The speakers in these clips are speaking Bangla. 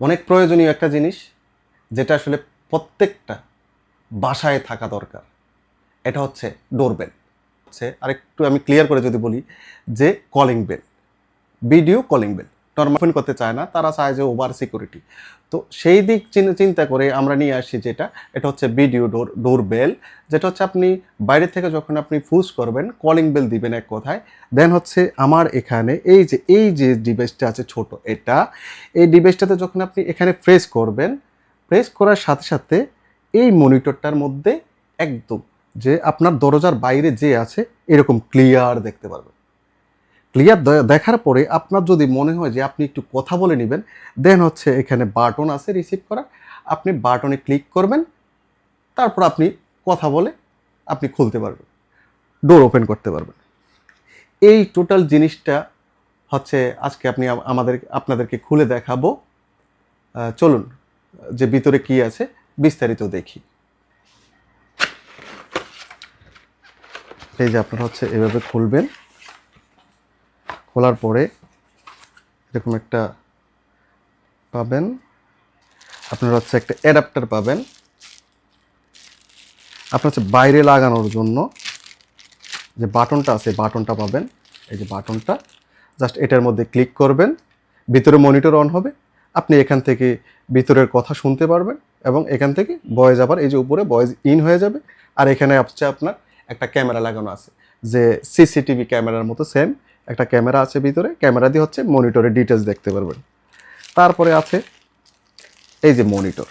অনেক প্রয়োজনীয় একটা জিনিস, যেটা আসলে প্রত্যেকটা বাসায় থাকা দরকার। এটা হচ্ছে ডোরবেল। আরেকটু আমি ক্লিয়ার করে যদি বলি যে calling bell, video calling bell. Normal phone করতে চায় না, তারা চায় যে ওভার সিকিউরিটি। তো সেই দিক চিন্তা করে আমরা নিয়ে আসি এটা হচ্ছে ভিডিও ডোরবেল, যেটা হচ্ছে আপনি বাইরে থেকে যখন আপনি পুশ করবেন, কলিং বেল দিবেন এক কথায়। দেন হচ্ছে আমার এখানে এই যে ডিভাইসটা আছে ছোট, এই ডিভাইসটাতে যখন আপনি এখানে প্রেস করবেন, প্রেস করার সাথে সাথে এই মনিটরটার মধ্যে একদম যে আপনার দরজার বাইরে যে আছে এরকম ক্লিয়ার দেখতে পারবেন। ক্লিয়ার দেখার পরে আপনার যদি মনে হয় যে আপনি একটু কথা বলে নেবেন, দেন হচ্ছে এখানে বাটন আছে রিসিভ করা, আপনি বাটনে ক্লিক করবেন, তারপর আপনি কথা বলে আপনি খুলতে পারবেন, ডোর ওপেন করতে পারবেন। এই টোটাল জিনিসটা হচ্ছে আজকে আপনাদেরকে খুলে দেখাবো। চলুন যে ভিতরে কি আছে বিস্তারিত দেখি। এই যে আপনারা হচ্ছে এভাবে খুলবেন, খোলার পরে এরকম একটা পাবেন, আপনারা হচ্ছে একটা অ্যাডাপ্টার পাবেন আপনার হচ্ছে বাইরে লাগানোর জন্য। যে বাটনটা আছে বাটনটা পাবেন, এই যে বাটনটা, জাস্ট এটার মধ্যে ক্লিক করবেন, ভিতরে মনিটর অন হবে, আপনি এখান থেকে ভিতরের কথা শুনতে পারবেন এবং এখান থেকে ভয়েস আবার এই যে উপরে ভয়েস ইন হয়ে যাবে। আর এখানে হচ্ছে আপনার একটা ক্যামেরা লাগানো আছে, যে সিসিটিভি ক্যামেরার মতো সেম একটা ক্যামেরা আছে ভিতরে, ক্যামেরা দিয়ে হচ্ছে মনিটরের ডিটেলস দেখতে পারবেন। তারপরে আছে এই যে মনিটর,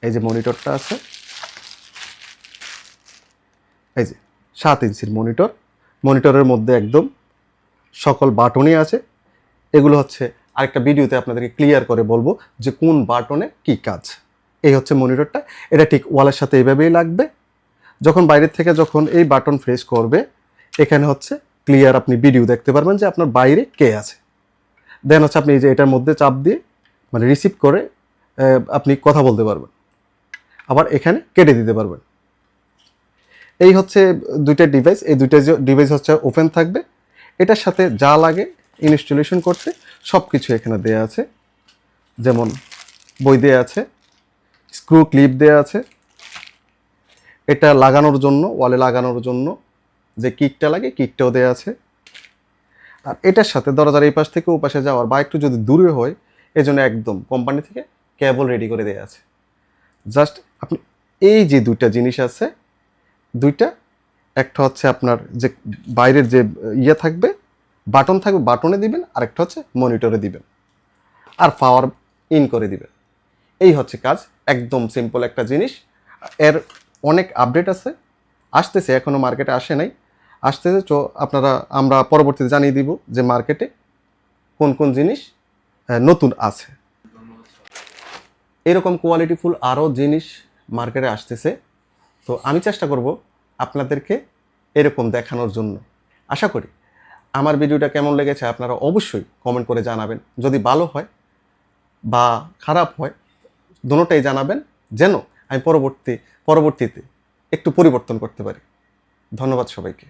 এই যে মনিটরটা আছে, এই যে 7 ইঞ্চির মনিটর। মনিটরের মধ্যে একদম সকল বাটনই আছে। এগুলো হচ্ছে আরেকটা ভিডিওতে আপনাদেরকে ক্লিয়ার করে বলবো যে কোন বাটনে কি কাজ। এই হচ্ছে মনিটরটা, এটা ঠিক ওয়ালের সাথে এইভাবেই লাগবে। যখন বাইরের থেকে যখন এই বাটন প্রেস করবে, এখানে হচ্ছে ক্লিয়ার আপনি ভিডিও দেখতে পারবেন যে আপনার বাইরে কে আছে। দেন হচ্ছে আপনি এই যে এটার মধ্যে চাপ দিয়ে মানে রিসিভ করে আপনি কথা বলতে পারবেন, আবার এখানে কেটে দিতে পারবেন। এই হচ্ছে দুইটা ডিভাইস, এই দুইটা ডিভাইস হচ্ছে ওপেন থাকবে। এটার সাথে যা লাগে ইনস্টলেশন করতে সব কিছু এখানে দেয়া আছে, যেমন বই দেয়া আছে, স্ক্রু ক্লিপ দেয়া আছে, এটা লাগানোর জন্য ওয়ালে লাগানোর জন্য যে কিকটা লাগে কিকটাও দেয়া আছে। আর এটার সাথে দরজার এই পাশ থেকে ও পাশে যাওয়ার বা একটু যদি দূরে হয়, এজন্য একদম কোম্পানি থেকে কেবল রেডি করে দেয়া আছে। জাস্ট আপনি এই যে দুইটা জিনিস আছে, দুইটা, একটা হচ্ছে আপনার যে বাইরের যে ইয়ে থাকবে বাটন থাকবে, বাটনে দিবেন, আরেকটা হচ্ছে মনিটরে দিবেন, আর পাওয়ার ইন করে দিবেন। এই হচ্ছে কাজ, একদম সিম্পল একটা জিনিস। এর অনেক আপডেট আছে, আসতেছে, এখনও মার্কেটে আসে নাই, আসতেছে। তো আমরা পরবর্তীতে জানিয়ে দিব যে মার্কেটে কোন কোন জিনিস নতুন আছে। এরকম কোয়ালিটিফুল আরও জিনিস মার্কেটে আসতেছে। তো আমি চেষ্টা করব আপনাদেরকে এরকম দেখানোর জন্য। আশা করি আমার ভিডিওটা কেমন লেগেছে আপনারা অবশ্যই কমেন্ট করে জানাবেন। যদি ভালো হয় বা খারাপ হয় দুটোটাই জানাবেন, যেন আমি পরবর্তীতে একটু পরিবর্তন করতে পারি। ধন্যবাদ সবাইকে।